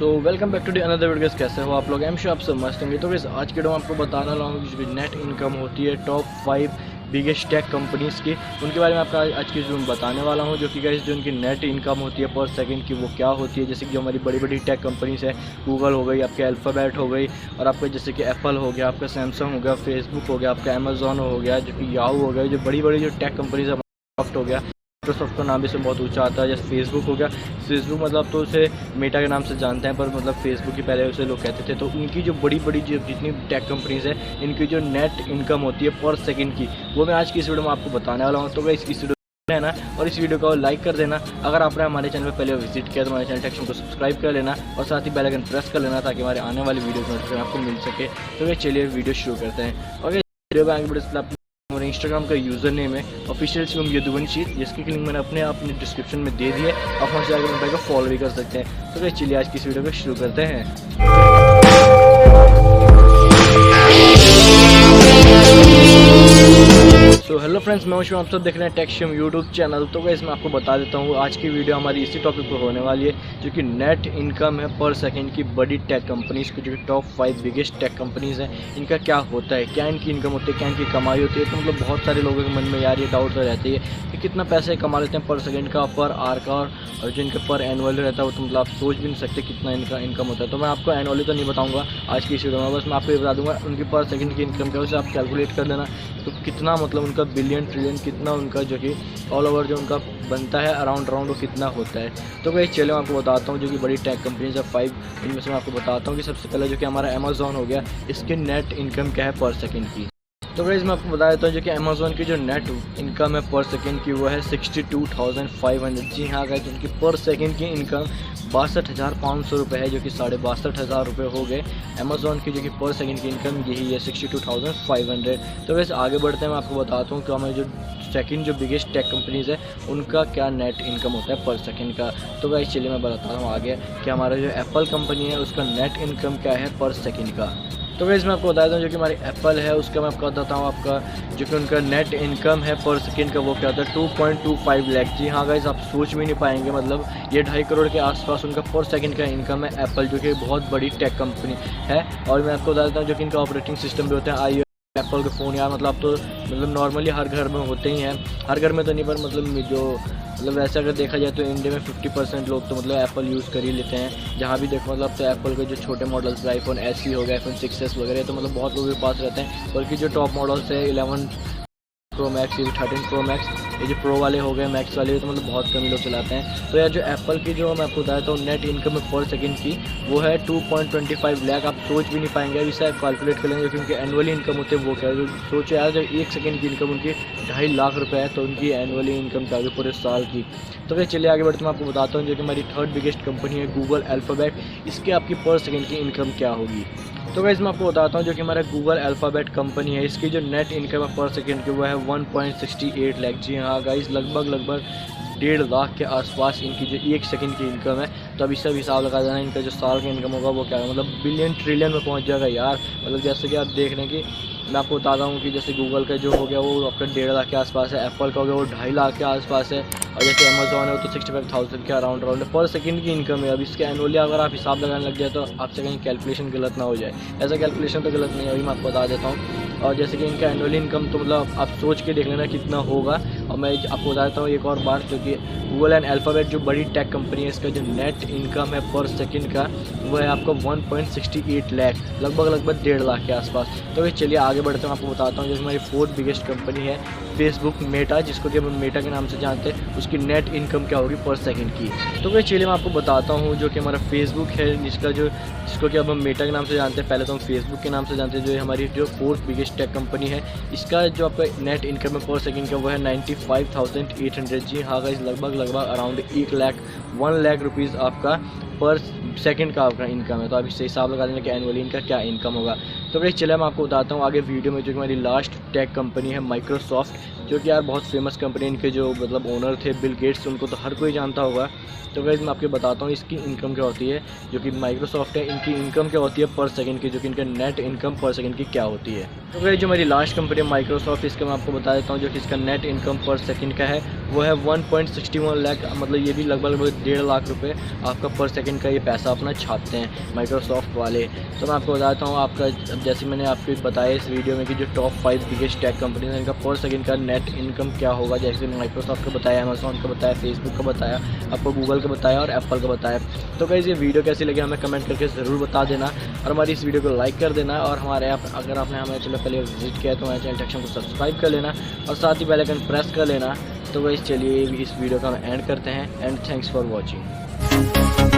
So welcome back to the another video. कैसे हो आप लोग? एम शो आप सब मस्त होंगे। तो गाइस आज के वीडियो में आपको बताने वाला हूँ जो नेट इनकम होती है टॉप 5 बिगेस्ट टेक कंपनीज़ की, उनके बारे में आपका आज की वीडियो में बताने वाला हूँ। जो कि गाइस जो उनकी नेट इनकम होती है पर सेकंड की वो क्या होती है। जैसे कि जो हमारी बड़ी बड़ी टेक कंपनीज़ है, गूगल हो गई, आपके अल्फ़ाबेट हो गई, और आपका जैसे कि एप्पल हो गया, आपका सैमसंग हो गया, फेसबुक हो गया, आपका अमेजोन हो गया, जो कि याहू हो गया, जो बड़ी बड़ी जो टेक कंपनीज़ है, माइक्रोसॉफ्ट हो गया। माइक्रोसॉफ्ट का नाम भी से बहुत ऊंचा आता है। जैसे फेसबुक हो गया, फेसबुक मतलब तो उसे मेटा के नाम से जानते हैं, पर मतलब फेसबुक ही पहले उसे लोग कहते थे। तो इनकी जो बड़ी बड़ी जो जितनी टेक कंपनीज़ है, इनकी जो नेट इनकम होती है पर सेकंड की, वो मैं आज की इस वीडियो में आपको बताने वाला हूँ। तो गाइस इस वीडियो है ना, और इस वीडियो को लाइक कर देना। अगर आपने हमारे चैनल पर पहले विजिट किया तो हमारे चैनल सेक्शन को सब्सक्राइब कर लेना, और साथ ही बेल आइकन प्रेस कर लेना ताकि हमारे आने वाली वीडियो नोटिफिकेशन आपको मिल सके। तो गाइस चलिए वीडियो शुरू करते हैं। और वीडियो को आगे बढ़े हमारे इंस्टाग्राम का यूज़र नेम है ऑफिशियल शिवम यदुवंशी, जिसकी लिंक मैंने अपने डिस्क्रिप्शन में दे दी है। आप वहाँ से आगे को फॉलो भी कर सकते हैं। तो गाइस चलिए आज की इस वीडियो को शुरू करते हैं। तो हेलो फ्रेंड्स, मैं हूं, आप सब देख रहे हैं टेक्शियम यूट्यूब चैनल। तो गाइस मैं आपको बता देता हूं आज की वीडियो हमारी इसी टॉपिक पर होने वाली है, जो कि नेट इनकम है पर सेकंड की बड़ी टेक कंपनीज़ की, जो कि टॉप 5 बिगेस्ट टेक कंपनीज़ हैं, इनका क्या होता है, क्या इनकी इनकम होती है, क्या इनकी कमाई होती है। तो मतलब बहुत सारे लोगों के मन में यार ये डाउट तो रहती है कि कितना पैसे कमा लेते हैं पर सेकेंड का, पर आर का, और जो इनके पर एनुअल रहता है वो तो मतलब आप सोच भी नहीं सकते कितना इनका इनकम होता है। तो मैं आपको एनुअली तो नहीं बताऊँगा आज की इस वीडियो में, बस मैं आपको ये बता दूँगा उनकी पर सेकेंड की इनकम क्या है, उसे आप कैलकुलेट कर देना। तो कितना मतलब उनका बिलियन ट्रिलियन कितना उनका जो कि ऑल ओवर जो उनका बनता है अराउंड वो कितना होता है। तो भाई चलो मैं आपको बताता हूँ जो कि बड़ी टेक कंपनीज है 5, इनमें से मैं आपको बताता हूँ कि सबसे पहले जो कि हमारा अमेजोन हो गया, इसकी नेट इनकम क्या है पर सेकंड की। तो गाइस मैं आपको बता देता हूँ जो कि अमेजोन की जो नेट इनकम है पर सेकंड की वो है 62,500। जी हाँ गाइस, उनकी पर सेकंड की इनकम 62,500 रुपये है, जो कि 62,500 रुपये हो गए। अमेजोन की जो कि पर सेकंड की इनकम यही है 62,500। तो वैसे आगे बढ़ते हैं, मैं आपको बताता हूँ कि हमारी जो सेकंड जो बिगेस्ट टेक कंपनीज़ है उनका क्या नेट इनकम होता है पर सेकंड का। तो गाइस चलिए मैं बताता हूँ आगे कि हमारा जो एप्पल कंपनी है उसका नेट इनकम क्या है पर सेकंड का। तो गाइस मैं आपको बता देता हूँ जो कि हमारी एप्पल है उसका मैं आपको बताता हूँ आपका जो कि उनका नेट इनकम है पर सेकंड का वो क्या होता है 2.25 लाख। जी हाँ गाइस, आप सोच भी नहीं पाएंगे, मतलब ये 2.5 करोड़ के आसपास उनका पर सेकंड का इनकम है एप्पल, जो कि बहुत बड़ी टेक कंपनी है। और मैं आपको बता देता हूँ जो कि इनका ऑपरेटिंग सिस्टम भी होता है आई एप्पल के फ़ोन यार, मतलब तो मतलब नॉर्मली हर घर में होते ही हैं, हर घर में तो नहीं, पर मतलब वैसे अगर देखा जाए तो इंडिया में 50% लोग तो मतलब एप्पल यूज़ कर ही लेते हैं। जहाँ भी देखो मतलब तो एप्पल के जो छोटे मॉडल्स आईफोन SE हो गया, iPhone 6s वगैरह, तो मतलब बहुत लोगों के पास रहते हैं। बल्कि जो टॉप मॉडल्स है 11 प्रो मैक्स, ये 13 प्रो मैक्स, ये जो प्रो वाले हो गए, मैक्स वाले, तो मतलब बहुत कम ही लोग चलाते हैं। तो यार जो एप्पल की जो मैं आपको बताया तो नेट इनकम है पर सेकंड की वो है 2.25 लाख। आप सोच भी नहीं पाएंगे, अभी से कैलकुलेट कर लेंगे क्योंकि एनुअली इनकम होती है वो क्या है। सोचो यार, जब 1 सेकंड की इनकम उनकी 2.5 लाख रुपये है, तो उनकी एनुअली इनकम क्या होगी पूरे साल की। तो फिर चलिए आगे बढ़ते मैं आपको बताता हूँ जो कि हमारी थर्ड बिगेस्ट कंपनी है गूगल अल्फ़ाबेट, इसकी आपकी पर सेकंड की इनकम क्या होगी। तो गाइस मैं आपको बताता हूँ जो कि हमारा गूगल अल्फ़ाबेट कंपनी है, इसकी जो नेट इनकम है पर सेकंड की वो है 1.68 लाख। जी हाँ गाइस, लगभग 1.5 लाख के आसपास इनकी जो 1 सेकंड की इनकम है। तो अभी सब हिसाब लगा देना इनका जो साल का इनकम होगा वो क्या है, मतलब बिलियन ट्रिलियन में पहुँच जाएगा यार। मतलब जैसे कि आप देख रहे हैं कि मैं आपको बताता हूँ कि जैसे गूगल का जो हो गया वो आपका 1.5 लाख के आसपास है, एप्पल का हो गया वो 2.5 लाख के आसपास है, और जैसे अमेजोन है वो तो 65,000 के अराउंड पर सेकंड की इनकम है। अब इसके एनुअली अगर आप हिसाब लगाने लग जाए तो आपसे कहीं कैलकुलेशन गलत ना हो जाए। ऐसा कैलकुलेशन तो गलत नहीं है, अभी मैं आपको बता देता हूँ। और जैसे कि इनका एनुअली इनकम तो मतलब आप सोच के देख लेना कितना होगा। और मैं आपको बता देता हूँ एक और बात, जो कि गूगल एंड अल्फ़ाबेट जो बड़ी टेक कंपनी है, इसका जो नेट इनकम है पर सेकंड का वो है आपका 1.68 लाख, लगभग 1.5 लाख के आसपास। तो चलिए आगे बढ़ते हैं, आपको बताता हूँ जो हमारी फोर्थ बिगेस्ट कंपनी है फेसबुक मेटा, जिसको कि हम मेटा के नाम से जानते हैं, उसकी नेट इनकम क्या होगी पर सेकंड की। तो भाई चलिए मैं आपको बताता हूँ जो कि हमारा फेसबुक है, जिसको कि अब हम मेटा के नाम से जानते हैं, पहले तो हम फेसबुक के नाम से जानते हैं, जो हमारी जो फोर्थ बिगेस्ट टेक कंपनी है, इसका जो आपका नेट इनकम है पर सेकंड का वो है 95,800। जी हाँ गाइस, लगभग अराउंड 1 लाख रुपीज़ आपका पर सेकंड का आपका इनकम है। तो आप इससे हिसाब लगा लेना कि एनुअली इनका क्या इनकम होगा। तो भाई चलिए मैं आपको बताता हूँ आगे वीडियो में जो कि हमारी लास्ट टेक कंपनी है माइक्रोसॉफ्ट, जो कि यार बहुत फेमस कंपनी, इनके जो मतलब ओनर थे बिल गेट्स, उनको तो हर कोई जानता होगा। तो गाइस मैं आपको बताता हूँ इसकी इनकम क्या होती है, जो कि माइक्रोसॉफ्ट है, इनकी इनकम क्या होती है पर सेकंड की, जो कि इनका नेट इनकम पर सेकंड की क्या होती है। तो गाइस जो मेरी लास्ट कंपनी है माइक्रोसॉफ्ट, इसका मैं आपको बता देता हूँ जो कि इसका नेट इनकम पर सेकंड का है वो है 1.61 लाख, मतलब ये भी लगभग 1.5 लाख रुपए आपका पर सेकंड का ये पैसा अपना छापते हैं माइक्रोसॉफ्ट वाले। तो मैं आपको बताता हूँ आपका, जैसे मैंने आपको बताया इस वीडियो में कि जो टॉप 5 बिगेस्ट टेक कंपनीज हैं इनका पर सेकंड का नेट इनकम क्या होगा। जैसे माइक्रोसॉफ्ट का बताया, अमेजोन का बताया, फेसबुक का बताया, आपको गूगल का बताया और एप्पल का बताया। तो गाइस ये वीडियो कैसी लगी हमें कमेंट करके ज़रूर बता देना और हमारी इस वीडियो को लाइक कर देना। और हमारे ऐप, अगर आपने हमारे चैनल पहले विजिट किया है तो हमारे चैनल टेक शम को सब्सक्राइब कर लेना और साथ ही बेल आइकन प्रेस कर लेना। तो गाइस चलिए इस वीडियो का हम एंड करते हैं एंड थैंक्स फॉर वॉचिंग।